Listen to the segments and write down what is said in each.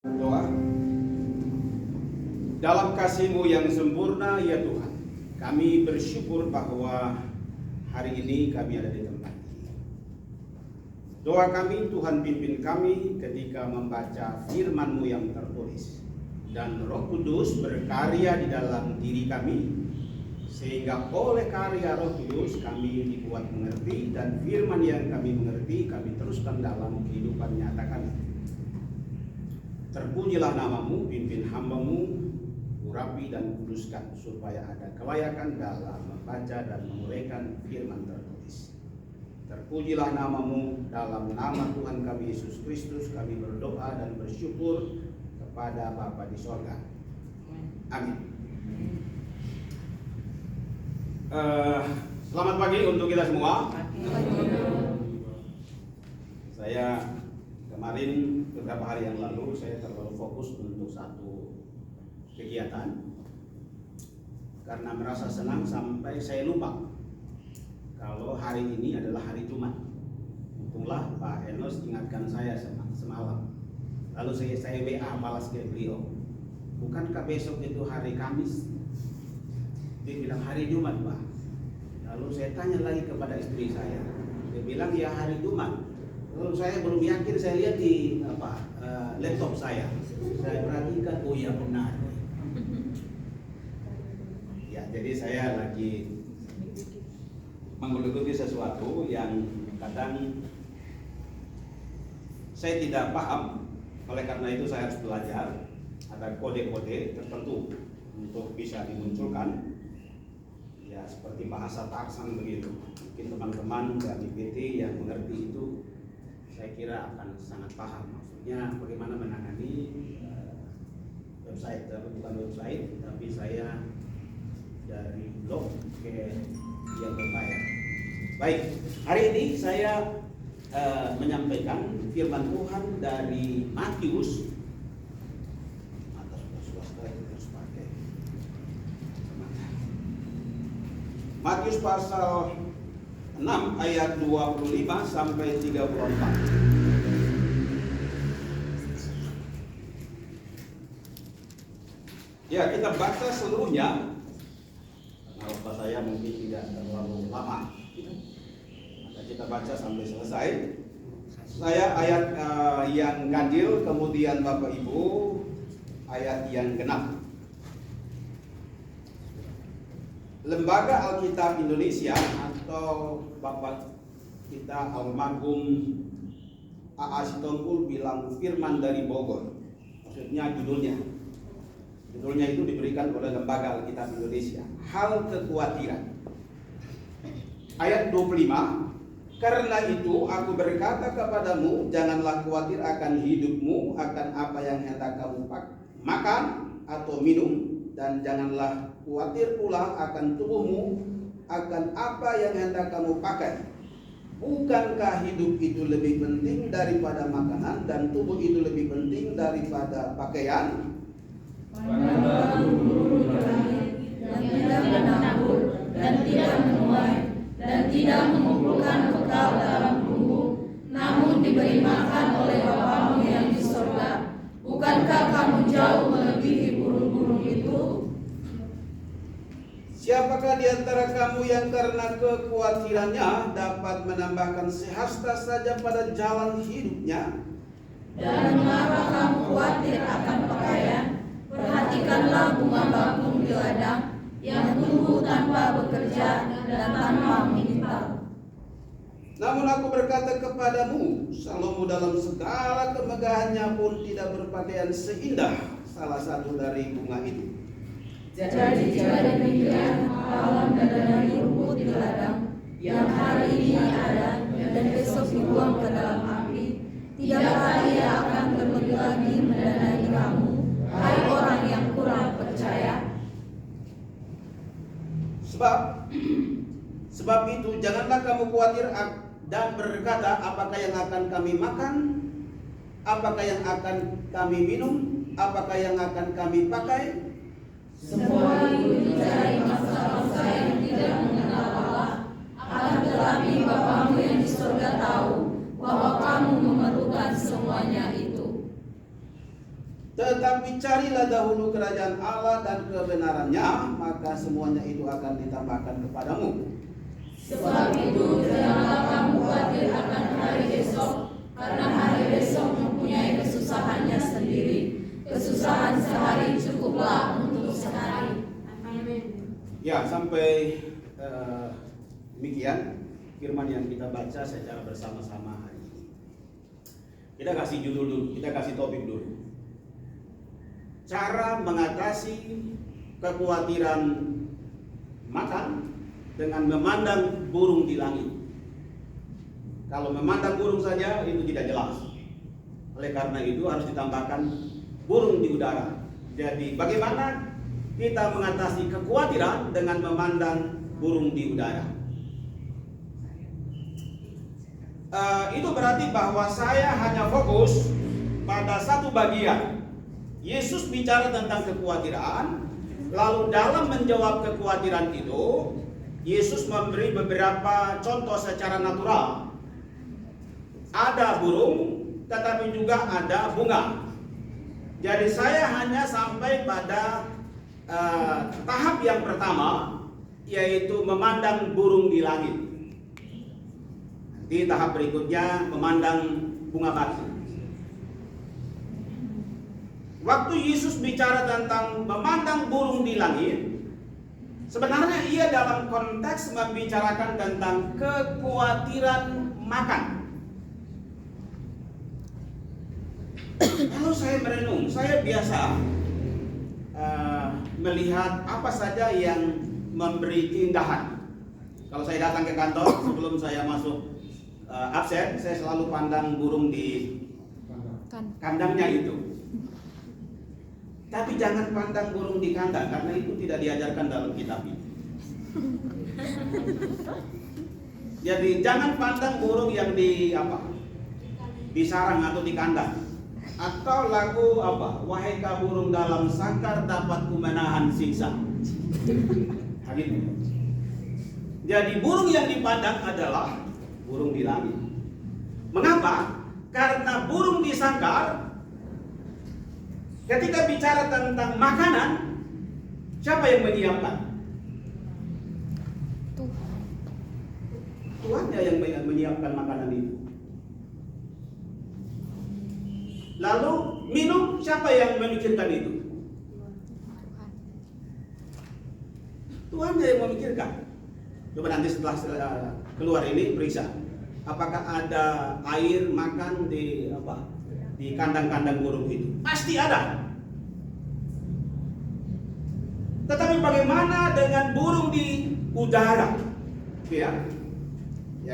Doa. Dalam kasih-Mu yang sempurna ya Tuhan, kami bersyukur bahwa hari ini kami ada di tempat ini. Doa kami, Tuhan pimpin kami ketika membaca firman-Mu yang tertulis, dan Roh Kudus berkarya di dalam diri kami, sehingga oleh karya Roh Kudus kami dibuat mengerti, dan firman yang kami mengerti kami teruskan dalam kehidupan nyata kami. Terpujilah nama-Mu, pimpin hamba-Mu, urapi dan kuduskan, supaya ada kelayakan dalam membaca dan menguraikan firman tertulis. Terpujilah nama-Mu, dalam nama Tuhan kami Yesus Kristus kami berdoa dan bersyukur kepada Bapa di sorga. Amin. Selamat pagi untuk kita semua. Saya kemarin beberapa hari yang lalu saya terlalu fokus untuk satu kegiatan karena merasa senang sampai saya lupa kalau hari ini adalah hari Jumat. Untunglah Pak Enos ingatkan saya semalam. Lalu saya WA balas ke beliau, bukankah besok itu hari Kamis? Dia bilang hari Jumat, Pak. Lalu saya tanya lagi kepada istri saya, dia bilang ya hari Jumat. Lalu saya belum yakin, saya lihat di laptop saya perhatikan, oh ya benar. Ya, jadi saya lagi menggeluti sesuatu yang kadang saya tidak paham. Oleh karena itu saya harus belajar, ada kode-kode tertentu untuk bisa dimunculkan. Ya, seperti bahasa taksan begitu. Mungkin teman-teman dari PT yang mengerti itu saya kira akan sangat paham maksudnya bagaimana menangani website, bukan website, tapi saya dari blog ke yang berbayar. Baik, hari ini saya menyampaikan firman Tuhan dari Matius. Matius pasal 6 ayat 25 sampai 34. Ya, kita baca seluruhnya. Karena waktu saya mungkin tidak terlalu lama. Maka kita baca sampai selesai. Saya ayat yang ganjil, kemudian Bapak Ibu ayat yang genap. Lembaga Alkitab Indonesia atau Bapak kita almarhum A.A. Sitompul bilang firman dari Bogor. Maksudnya judulnya itu diberikan oleh Lembaga Alkitab Indonesia. Hal kekhawatiran. Ayat 25. Karena itu aku berkata kepadamu, janganlah khawatir akan hidupmu, akan apa yang hendak kamu makan atau minum, dan janganlah khawatir pula akan tubuhmu, akan apa yang hendak kamu pakai. Bukankah hidup itu lebih penting daripada makanan, dan tubuh itu lebih penting daripada pakaian? Mana burung di langit yang tidak menabur dan tidak menuai dan tidak mengumpulkan bekal dalam gubuk, namun diberi makan oleh Bapamu yang di sorga. Bukankah kamu jauh melebihi burung-burung itu? Siapakah di antara kamu yang karena kekhawatirannya dapat menambahkan sehasta saja pada jalan hidupnya? Dan mengapa kamu khawatir akan pakaian? Perhatikanlah bunga bakung di ladang yang tumbuh tanpa bekerja dan tanpa memintal. Namun aku berkata kepadamu, Salomo dalam segala kemegahannya pun tidak berpakaian seindah salah satu dari bunga itu. Jadi jika demikian, alam dari rumput di ladang yang hari ini ada dan besok dibuang ke dalam api, tidakkah ia akan terlebih lagi mendanai kamu, hai orang yang kurang percaya? Sebab itu janganlah kamu khawatir dan berkata, apakah yang akan kami makan, apakah yang akan kami minum, apakah yang akan kami pakai? Semua itu dicari bangsa-bangsa yang tidak mengenal Allah. Akan tetapi Bapamu yang di surga tahu bahwa kamu memerlukan semuanya itu. Tetapi carilah dahulu kerajaan Allah dan kebenarannya, maka semuanya itu akan ditambahkan kepadamu. Sebab itu janganlah kamu khawatir akan hari esok, karena hari esok mempunyai kesusahannya sendiri. Kesusahan sehari cukuplah untuk sehari. Amin. Ya, sampai demikian firman yang kita baca secara bersama-sama hari ini. Kita kasih judul dulu, kita kasih topik dulu. Cara mengatasi kekhawatiran makan dengan memandang burung di langit. Kalau memandang burung saja itu tidak jelas. Oleh karena itu harus ditambahkan burung di udara. Jadi bagaimana kita mengatasi kekhawatiran dengan memandang burung di udara? Itu berarti bahwa saya hanya fokus pada satu bagian. Yesus bicara tentang kekhawatiran, lalu dalam menjawab kekhawatiran itu, Yesus memberi beberapa contoh secara natural. Ada burung, tetapi juga ada bunga. Jadi saya hanya sampai pada tahap yang pertama, yaitu memandang burung di langit. Di tahap berikutnya memandang bunga batu. Waktu Yesus bicara tentang memandang burung di langit, sebenarnya ia dalam konteks membicarakan tentang kekhawatiran makan. Kalau saya merenung, saya biasa melihat apa saja yang memberi keindahan. Kalau saya datang ke kantor, sebelum saya masuk absen, saya selalu pandang burung di kandangnya itu. Tapi jangan pandang burung di kandang, karena itu tidak diajarkan dalam kitab ini. Jadi jangan pandang burung yang di sarang atau di kandang. Atau lagu wahai kau burung dalam sangkar dapat ku menahan siksa. Gitu. Jadi burung yang dipandang adalah burung di langit. Mengapa? Karena burung di sangkar, ketika bicara tentang makanan, siapa yang menyiapkan? Tuhannya yang menyiapkan makanan itu. Lalu minum, siapa yang memikirkan itu? Tuhannya yang memikirkan. Coba nanti setelah keluar ini periksa, apakah ada air makan di kandang-kandang burung itu? Pasti ada. Tetapi bagaimana dengan burung di udara? Ya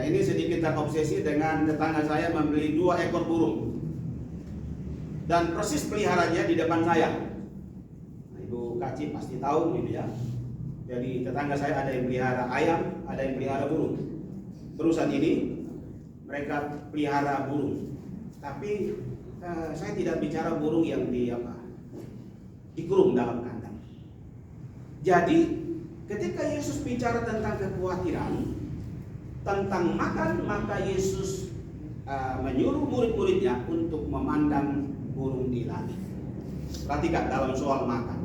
ini sedikit terobsesi dengan tetangga saya membeli 2 ekor burung. Dan persis peliharanya di depan saya. Nah, Ibu Kaci pasti tahu gitu ya. Jadi tetangga saya ada yang pelihara ayam, ada yang pelihara burung. Perusahaan ini mereka pelihara burung. Tapi saya tidak bicara burung yang dikurung dalam kandang. Jadi ketika Yesus bicara tentang kekhawatiran tentang makan, maka Yesus menyuruh murid-muridnya untuk memandang burung di langit. Perhatikan dalam soal makan.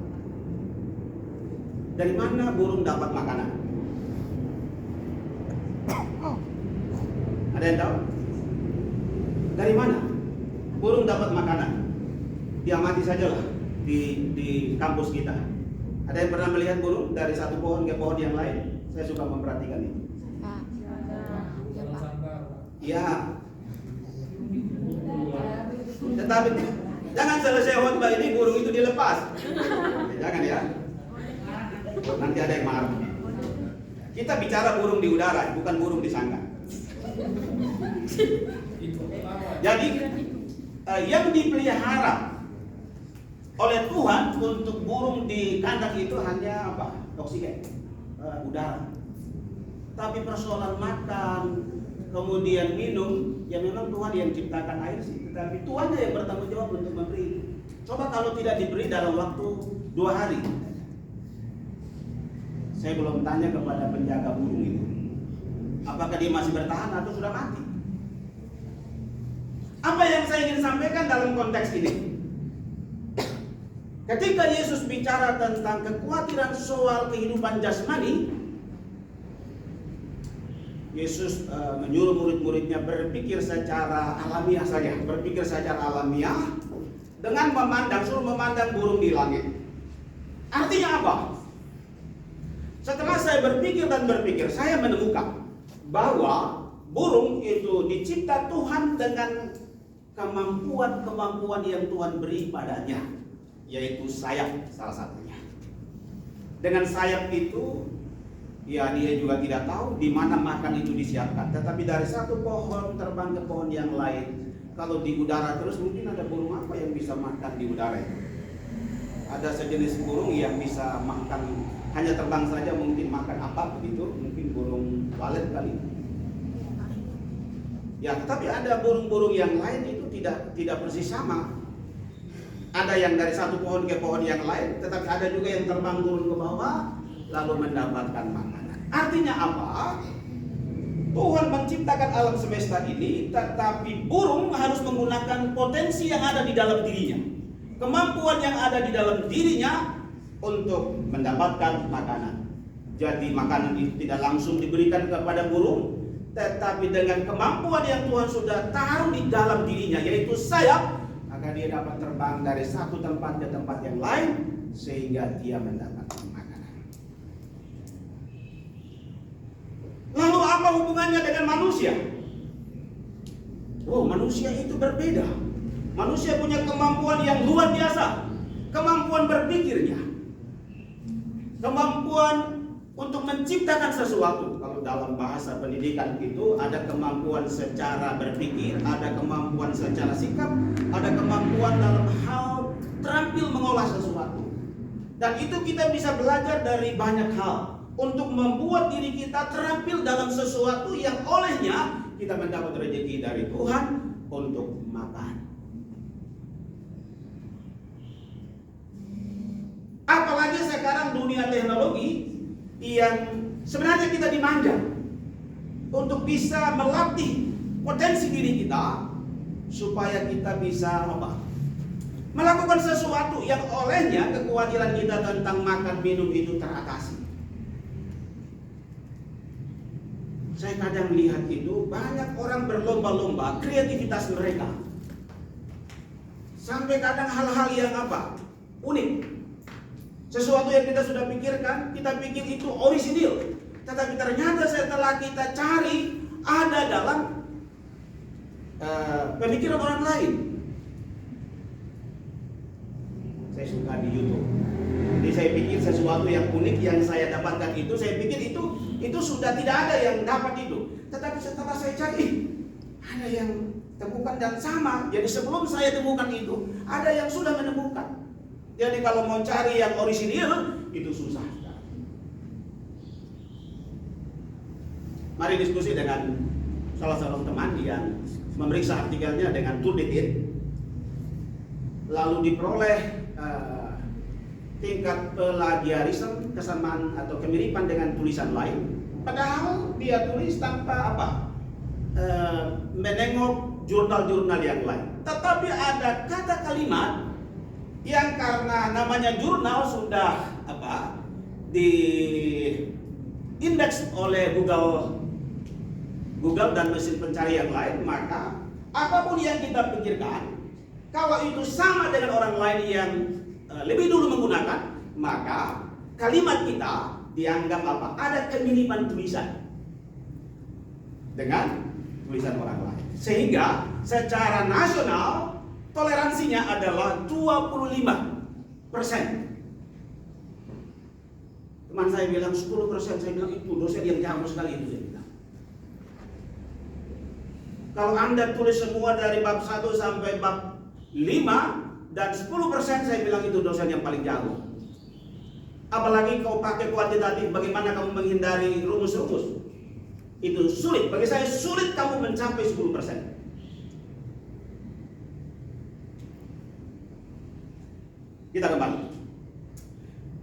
Dari mana burung dapat makanan? Ada yang tahu? Dari mana burung dapat makanan? Diamati saja lah di kampus kita. Ada yang pernah melihat burung dari satu pohon ke pohon yang lain? Saya suka memperhatikan itu. Ya. Tetapi jangan selesai khotbah ini burung itu dilepas. Jangan ya. Nanti ada yang marah. Kita bicara burung di udara, bukan burung di sangkar. Jadi yang dipelihara oleh Tuhan untuk burung di kandang itu hanya oksigen, udara. Tapi persoalan makan, kemudian minum, ya memang Tuhan yang ciptakan air sih. Tetapi Tuhan yang bertanggung jawab untuk memberi. Coba kalau tidak diberi dalam waktu 2 hari. Saya belum tanya kepada penjaga burung itu, apakah dia masih bertahan atau sudah mati. Apa yang saya ingin sampaikan dalam konteks ini? Ketika Yesus bicara tentang kekhawatiran soal kehidupan jasmani, Yesus menyuruh murid-muridnya berpikir secara alamiah saja, berpikir secara alamiah dengan suruh memandang burung di langit. Artinya apa? Setelah saya berpikir dan berpikir, saya menemukan bahwa burung itu dicipta Tuhan dengan kemampuan yang Tuhan beri padanya, yaitu sayap salah satunya. Dengan sayap itu, ya dia juga tidak tahu di mana makan itu disiapkan. Tetapi dari satu pohon terbang ke pohon yang lain. Kalau di udara terus, mungkin ada burung apa yang bisa makan di udara itu? Ada sejenis burung yang bisa makan, hanya terbang saja mungkin makan apa begitu, mungkin burung walet kali. Ya, tetapi ada burung-burung yang lain itu tidak persis sama. Ada yang dari satu pohon ke pohon yang lain, tetapi ada juga yang terbang turun ke bawah lalu mendapatkan makanan. Artinya apa? Tuhan menciptakan alam semesta ini, tetapi burung harus menggunakan potensi yang ada di dalam dirinya, kemampuan yang ada di dalam dirinya untuk mendapatkan makanan. Jadi makanan itu tidak langsung diberikan kepada burung, tetapi dengan kemampuan yang Tuhan sudah taruh di dalam dirinya, yaitu sayap, maka dia dapat terbang dari satu tempat ke tempat yang lain sehingga dia mendapatkan makanan. Lalu apa hubungannya dengan manusia? Oh, manusia itu berbeda. Manusia punya kemampuan yang luar biasa, kemampuan berpikirnya, kemampuan untuk menciptakan sesuatu. Kalau dalam bahasa pendidikan itu ada kemampuan secara berpikir, ada kemampuan secara sikap, ada kemampuan dalam hal terampil mengolah sesuatu. Dan itu kita bisa belajar dari banyak hal untuk membuat diri kita terampil dalam sesuatu yang olehnya kita mendapat rezeki dari Tuhan untuk makan. Apalagi sekarang dunia teknologi yang sebenarnya kita dimanja untuk bisa melatih potensi diri kita supaya kita bisa melakukan sesuatu yang olehnya kekhawatiran kita tentang makan minum itu teratasi. Saya kadang melihat itu banyak orang berlomba-lomba kreativitas mereka, sampai kadang hal-hal yang unik. Sesuatu yang kita sudah pikirkan, kita pikir itu orisinil, tetapi ternyata setelah kita cari ada dalam pemikiran orang lain. Saya suka di YouTube. Jadi saya pikir sesuatu yang unik yang saya dapatkan itu, saya pikir itu sudah tidak ada yang dapat itu. Tetapi setelah saya cari, ada yang temukan dan sama. Jadi sebelum saya temukan itu, ada yang sudah menemukan. Jadi kalau mau cari yang orisinil itu susah. Mari diskusi dengan salah seorang teman yang memeriksa artikelnya dengan Turnitin, lalu diperoleh tingkat plagiarisme, kesamaan atau kemiripan dengan tulisan lain. Padahal dia tulis tanpa menengok jurnal-jurnal yang lain. Tetapi ada kata kalimat yang karena namanya jurnal sudah di indeks oleh Google dan mesin pencari yang lain, maka apapun yang kita pikirkan, kalau itu sama dengan orang lain yang lebih dulu menggunakan, maka kalimat kita dianggap ada kemiripan tulisan dengan tulisan orang lain. Sehingga secara nasional toleransinya adalah 25%. Teman saya bilang 10%, saya bilang itu dosen yang jago sekali itu, saya bilang. Kalau Anda tulis semua dari bab 1 sampai bab 5 dan 10%, saya bilang itu dosen yang paling jago. Apalagi kau pakai kuantitatif, bagaimana kamu menghindari rumus-rumus? Itu sulit, bagi saya sulit kamu mencapai 10%. Kita kembali.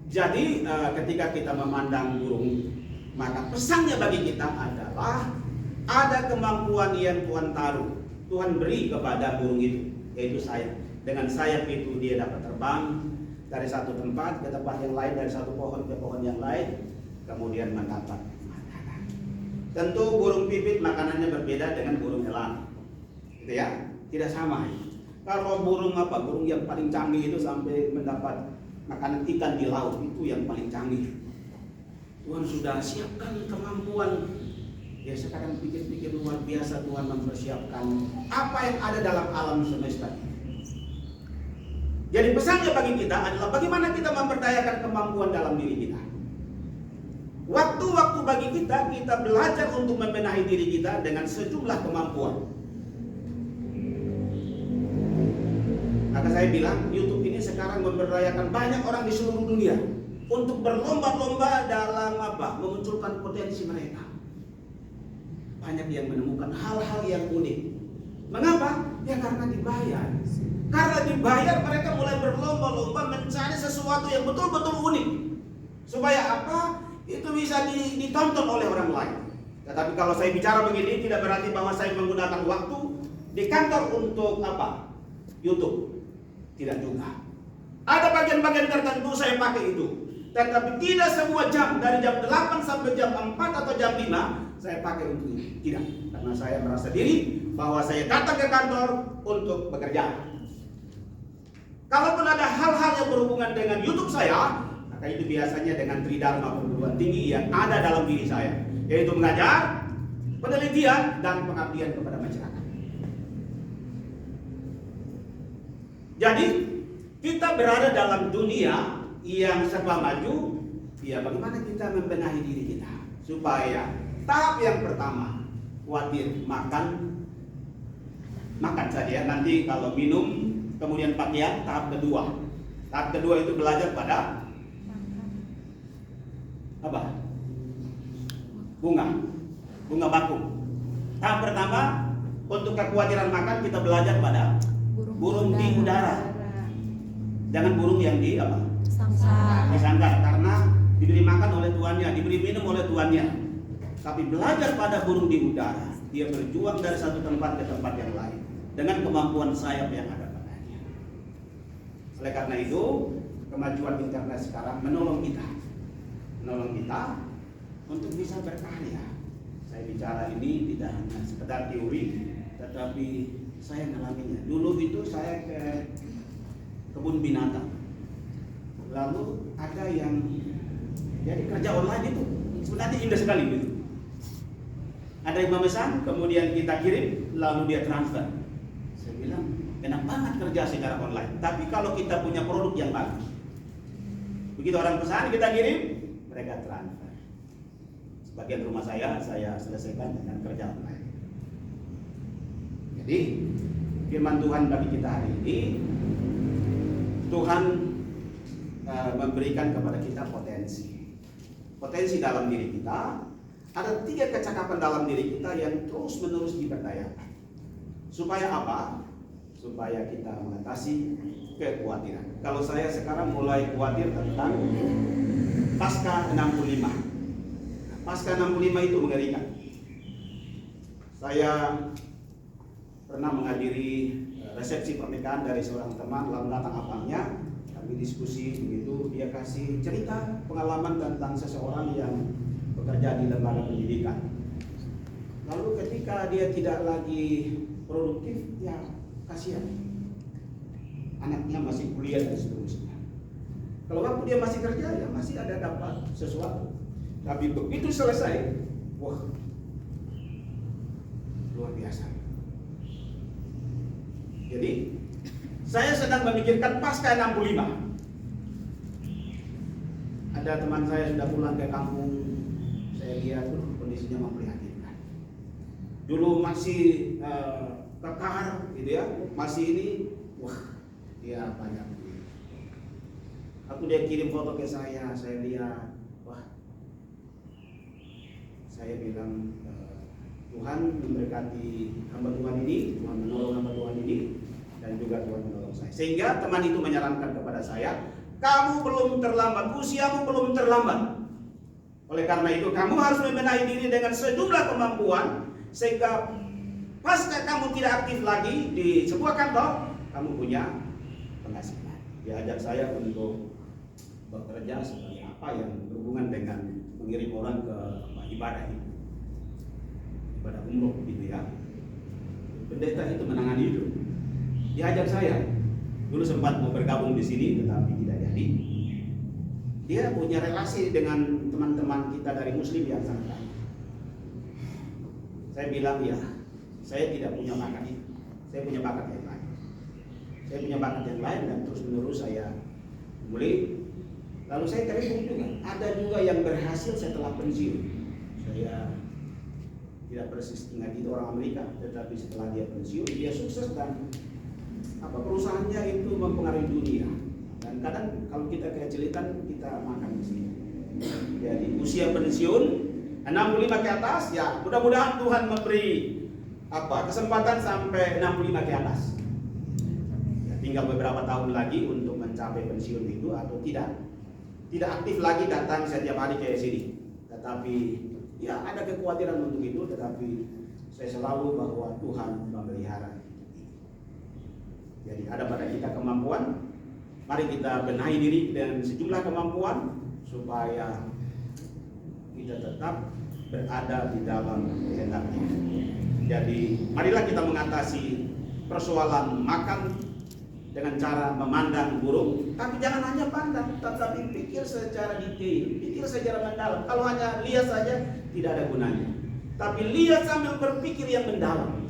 Jadi ketika kita memandang burung, maka pesannya bagi kita adalah ada kemampuan yang Tuhan taruh, Tuhan beri kepada burung itu, yaitu sayap. Dengan sayap itu dia dapat terbang, dari satu tempat ke tempat yang lain, dari satu pohon ke pohon yang lain, kemudian mendapat makanan. Tentu burung pipit makanannya berbeda dengan burung elang, gitu ya, tidak sama. Kalau burung yang paling canggih itu sampai mendapat makanan ikan di laut, itu yang paling canggih. Tuhan sudah siapkan kemampuan. Ya sekarang pikir-pikir luar biasa Tuhan mempersiapkan apa yang ada dalam alam semesta. Jadi pesannya bagi kita adalah bagaimana kita memperdayakan kemampuan dalam diri kita. Waktu-waktu bagi kita belajar untuk membenahi diri kita dengan sejumlah kemampuan. Maka saya bilang YouTube ini sekarang memberdayakan banyak orang di seluruh dunia untuk berlomba-lomba dalam memunculkan potensi mereka. Banyak yang menemukan hal-hal yang unik. Mengapa? Ya karena dibayar. Karena dibayar mereka mulai berlomba-lomba mencari sesuatu yang betul-betul unik. Supaya apa? Itu bisa ditonton oleh orang lain. Tetapi kalau saya bicara begini tidak berarti bahwa saya menggunakan waktu di kantor untuk YouTube. Tidak juga. Ada bagian-bagian tertentu saya pakai itu. Tetapi tidak semua jam, dari jam 8 sampai jam 4 atau jam 5 saya pakai untuk ini. Tidak, karena saya merasa diri bahwa saya datang ke kantor untuk bekerja. Kalaupun ada hal-hal yang berhubungan dengan YouTube saya, maka itu biasanya dengan tridharma perguruan tinggi yang ada dalam diri saya, yaitu mengajar, penelitian, dan pengabdian kepada masyarakat. Jadi kita berada dalam dunia yang serba maju. Ya bagaimana kita membenahi diri kita supaya tahap yang pertama khawatir makan saja, nanti kalau minum kemudian pakaian. Tahap kedua itu belajar pada bunga bakung. Tahap pertama untuk kekhawatiran makan kita belajar pada burung di udara. Jangan burung yang di disangkar, karena diberi makan oleh tuannya, diberi minum oleh tuannya. Tapi belajar pada burung di udara, dia berjuang dari satu tempat ke tempat yang lain dengan kemampuan sayap yang ada padanya. Oleh karena itu, kemajuan internet sekarang menolong kita untuk bisa berkarya. Saya bicara ini tidak hanya sekedar teori, tetapi saya mengalaminya. Dulu itu saya ke kebun binatang, lalu ada yang jadi kerja online itu sebenarnya indah sekali gitu. Ada yang memesan, kemudian kita kirim, lalu dia transfer. Saya bilang enak banget kerja secara online. Tapi kalau kita punya produk yang bagus, begitu orang pesan kita kirim, mereka transfer. Sebagian rumah saya selesaikan dengan kerja online. Jadi firman Tuhan bagi kita hari ini, Tuhan memberikan kepada kita potensi dalam diri kita. Ada 3 kecakapan dalam diri kita yang terus menerus diberdayakan. Supaya apa? Supaya kita mengatasi kekhawatiran. Kalau saya sekarang mulai khawatir tentang pasca 65. Pasca 65 itu mengerikan. Saya pernah menghadiri resepsi pernikahan dari seorang teman, lalu datang abangnya, kami diskusi begitu, dia kasih cerita pengalaman tentang seseorang yang bekerja di lembaga pendidikan. Lalu ketika dia tidak lagi produktif, ya kasihan. Anaknya masih kuliah dan seterusnya. Kalau waktu dia masih kerja, ya masih ada dapat sesuatu. Tapi begitu selesai, wah, luar biasa. Jadi saya sedang memikirkan pasca 65. Ada teman saya sudah pulang ke kampung. Saya lihat kondisinya memprihatinkan. Dulu masih kekar gitu ya, masih ini, wah, dia banyak. Aku dia kirim foto ke saya lihat, wah, saya bilang Tuhan memberkati hamba Tuhan ini, Tuhan menolong hamba Tuhan ini, dan juga Tuhan menolong saya. Sehingga teman itu menyarankan kepada saya, kamu belum terlambat, usiamu belum terlambat. Oleh karena itu kamu harus membenahi diri dengan sejumlah kemampuan, sehingga pasca kamu tidak aktif lagi di sebuah kantor, kamu punya penghasilan. diajak saya untuk bekerja sebagai apa yang berhubungan dengan mengirim orang ke ibadah itu, ibadah umroh gitu ya. Pendeta itu menangani itu. Diajak saya, dulu sempat mau bergabung di sini tetapi tidak jadi. Dia punya relasi dengan teman-teman kita dari Muslim yang sangat baik. Saya bilang ya, saya tidak punya bakat itu. Saya punya bakat yang lain. Saya punya bakat yang lain dan terus menerus saya mulai. Lalu saya terhubung juga. Ada juga yang berhasil setelah pensiun. Saya tidak persis ingat itu orang Amerika, tetapi setelah dia pensiun dia sukses dan perusahaannya itu mempengaruhi dunia. Dan kadang kalau kita kecilitan kita makan di sini. Jadi usia pensiun 65 ke atas, ya mudah-mudahan Tuhan memberi kesempatan sampai 65 ke atas. Ya, tinggal beberapa tahun lagi untuk mencapai pensiun itu atau tidak aktif lagi datang setiap hari ke sini. Tetapi ya ada kekhawatiran untuk itu, tetapi saya selalu bahwa Tuhan memelihara. Jadi ada pada kita kemampuan, mari kita benahi diri dengan sejumlah kemampuan supaya kita tetap berada di dalam kehendaknya. Jadi marilah kita mengatasi persoalan makan dengan cara memandang burung, tapi jangan hanya pandang, tetapi pikir secara detail, pikir secara mendalam. Kalau hanya lihat saja tidak ada gunanya, tapi lihat sambil berpikir yang mendalam,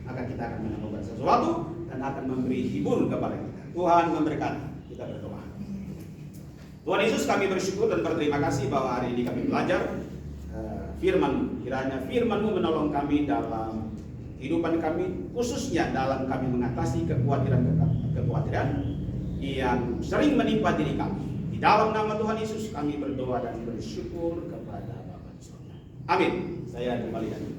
maka kita akan menemukan sesuatu dan akan memberi hibur kepada kita. Tuhan memberkati. Kita berdoa. Tuhan Yesus, kami bersyukur dan berterima kasih bahwa hari ini kami belajar firman-Mu. Kiranya firman-Mu menolong kami dalam kehidupan kami, khususnya dalam kami mengatasi kekhawatiran yang sering menimpa diri kami. Di dalam nama Tuhan Yesus kami berdoa dan bersyukur kepada Bapa di surga. Amin. Saya kembali lagi.